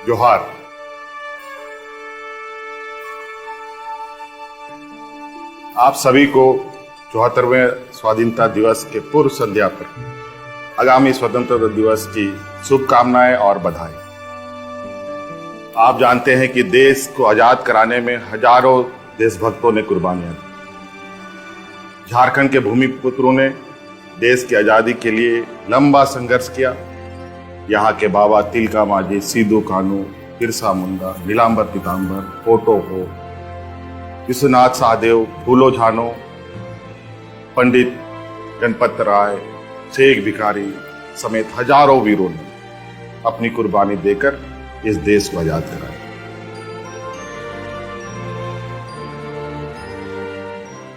जोहार। आप सभी को 74वें स्वाधीनता दिवस के पूर्व संध्या पर आगामी स्वतंत्रता दिवस की शुभकामनाएं और बधाई। आप जानते हैं कि देश को आजाद कराने में हजारों देशभक्तों ने कुर्बानियां दी। झारखंड के भूमिपुत्रों ने देश की आजादी के लिए लंबा संघर्ष किया। यहाँ के बाबा तिलका मांझी, सिद्धू कान्हू, बिरसा मुंडा, नीलांबर पीताम्बर, पोटो हो, विश्वनाथ सहदेव, फूलो झानो, पंडित गणपत राय, शेख भिखारी समेत हजारों वीरों ने अपनी कुर्बानी देकर इस देश को आजाद कराया।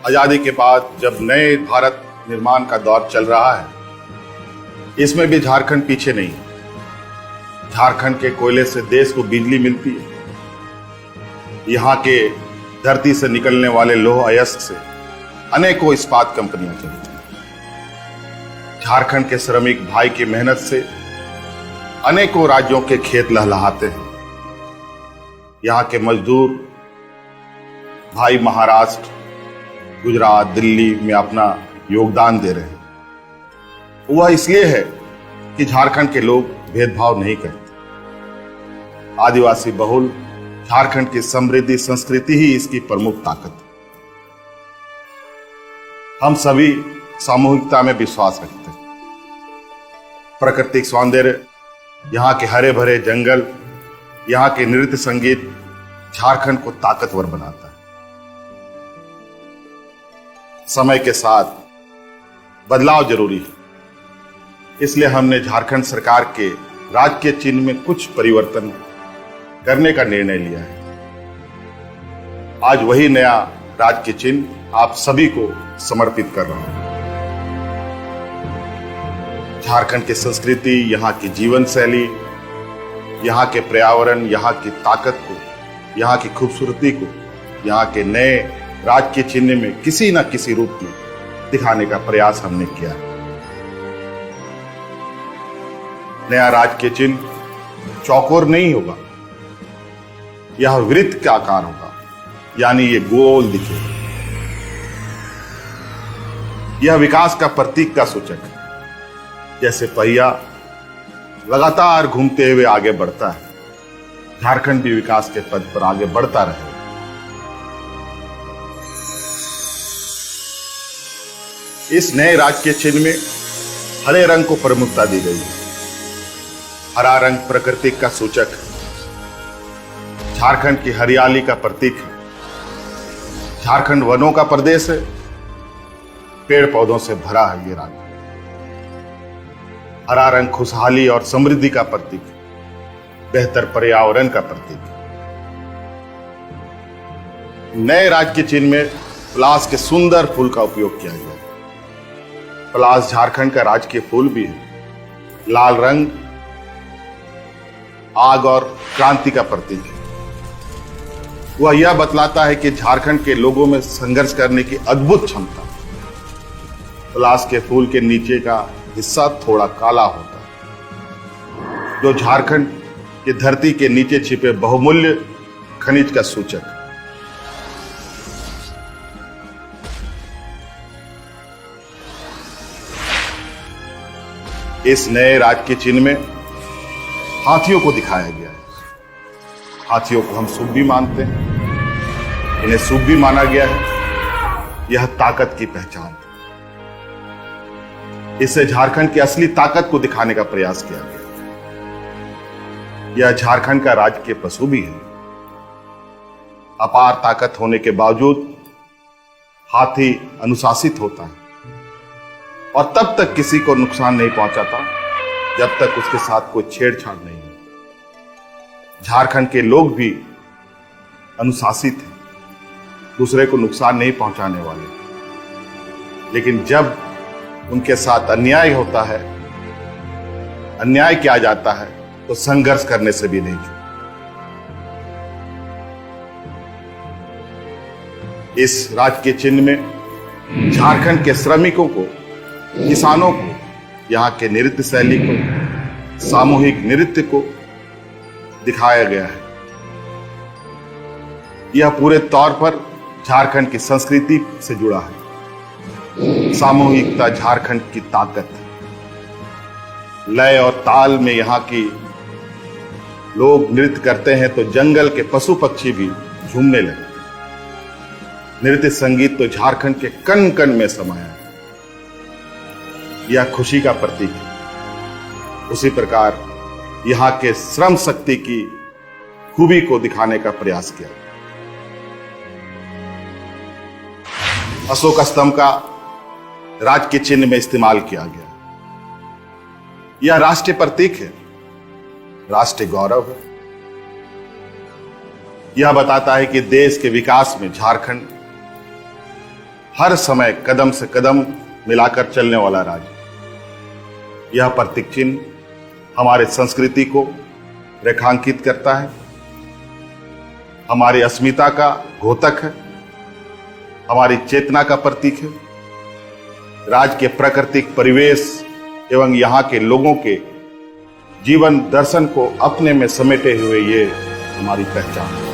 आजादी के बाद जब नए भारत निर्माण का दौर चल रहा है, इसमें भी झारखंड पीछे नहीं है। झारखंड के कोयले से देश को बिजली मिलती है। यहाँ के धरती से निकलने वाले लौह अयस्क से अनेकों इस्पात कंपनियां चलती हैं। झारखंड के श्रमिक भाई की मेहनत से अनेकों राज्यों के खेत लहलहाते हैं। यहाँ के मजदूर भाई महाराष्ट्र, गुजरात, दिल्ली में अपना योगदान दे रहे हैं। वह इसलिए है कि झारखंड के लोग भेदभाव नहीं करते। आदिवासी बहुल झारखंड की समृद्धि संस्कृति ही इसकी प्रमुख ताकत है। हम सभी सामूहिकता में विश्वास रखते हैं। प्राकृतिक सौंदर्य, यहाँ के हरे भरे जंगल, यहाँ के नृत्य संगीत झारखंड को ताकतवर बनाता है। समय के साथ बदलाव जरूरी है, इसलिए हमने झारखंड सरकार के राजकीय चिन्ह में कुछ परिवर्तन करने का निर्णय लिया है। आज वही नया राजकीय चिन्ह आप सभी को समर्पित कर रहा हूं। झारखंड की संस्कृति, यहाँ की जीवन शैली, यहाँ के पर्यावरण, यहाँ की ताकत को, यहाँ की खूबसूरती को यहाँ के नए राजकीय चिन्ह में किसी न किसी रूप में दिखाने का प्रयास हमने किया है। नया राजकीय चिन्ह चौकोर नहीं होगा, यह वृत्त का आकार होगा, यानी ये गोल दिखेगा। यह विकास का प्रतीक का सूचक है। जैसे पहिया लगातार घूमते हुए आगे बढ़ता है, झारखंड भी विकास के पथ पर आगे बढ़ता रहेगा। इस नए राजकीय चिन्ह में हरे रंग को प्रमुखता दी गई है। हरा रंग प्रकृति का सूचक है, झारखंड की हरियाली का प्रतीक है। झारखंड वनों का प्रदेश है, पेड़ पौधों से भरा है ये राज्य। हरा रंग खुशहाली और समृद्धि का प्रतीक है, बेहतर पर्यावरण का प्रतीक है। नए राजकीय चिन्ह में पलाश के सुंदर फूल का उपयोग किया गया है। पलाश झारखंड का राजकीय फूल भी है। लाल रंग आग और क्रांति का प्रतीक है। वह यह बतलाता है कि झारखंड के लोगों में संघर्ष करने की अद्भुत क्षमता। पलाश के फूल के नीचे का हिस्सा थोड़ा काला होता है, जो झारखंड की धरती के नीचे छिपे बहुमूल्य खनिज का सूचक है। इस नए राजकीय चिन्ह में हाथियों को दिखाया गया है। हाथियों को हम शुभ भी मानते हैं, इन्हें शुभ भी माना गया है। यह ताकत की पहचान है। इससे झारखंड की असली ताकत को दिखाने का प्रयास किया गया। यह झारखंड का राजकीय पशु भी है। अपार ताकत होने के बावजूद हाथी अनुशासित होता है और तब तक किसी को नुकसान नहीं पहुंचाता जब तक उसके साथ कोई छेड़छाड़ नहीं हो। झारखंड के लोग भी अनुशासित हैं, दूसरे को नुकसान नहीं पहुंचाने वाले। लेकिन जब उनके साथ अन्याय होता है, अन्याय किया जाता है, तो संघर्ष करने से भी नहीं चूकते। इस राजकीय चिन्ह में झारखंड के श्रमिकों को, किसानों को, यहाँ के नृत्य शैली को, सामूहिक नृत्य को दिखाया गया है। यह पूरे तौर पर झारखंड की संस्कृति से जुड़ा है। सामूहिकता झारखंड की ताकत है। लय और ताल में यहाँ की लोग नृत्य करते हैं तो जंगल के पशु पक्षी भी झूमने लगे। नृत्य संगीत तो झारखंड के कण कण में समाया है। यह खुशी का प्रतीक है। उसी प्रकार यहाँ के श्रम शक्ति की खूबी को दिखाने का प्रयास किया। अशोक स्तंभ का राज के चिन्ह में इस्तेमाल किया गया। यह राष्ट्रीय प्रतीक है, राष्ट्रीय गौरव है। यह बताता है कि देश के विकास में झारखंड हर समय कदम से कदम मिलाकर चलने वाला राज्य। यह प्रतीक चिन्ह हमारे संस्कृति को रेखांकित करता है, हमारी अस्मिता का द्योतक है, हमारी चेतना का प्रतीक है। राज्य के प्राकृतिक परिवेश एवं यहाँ के लोगों के जीवन दर्शन को अपने में समेटे हुए ये हमारी पहचान है।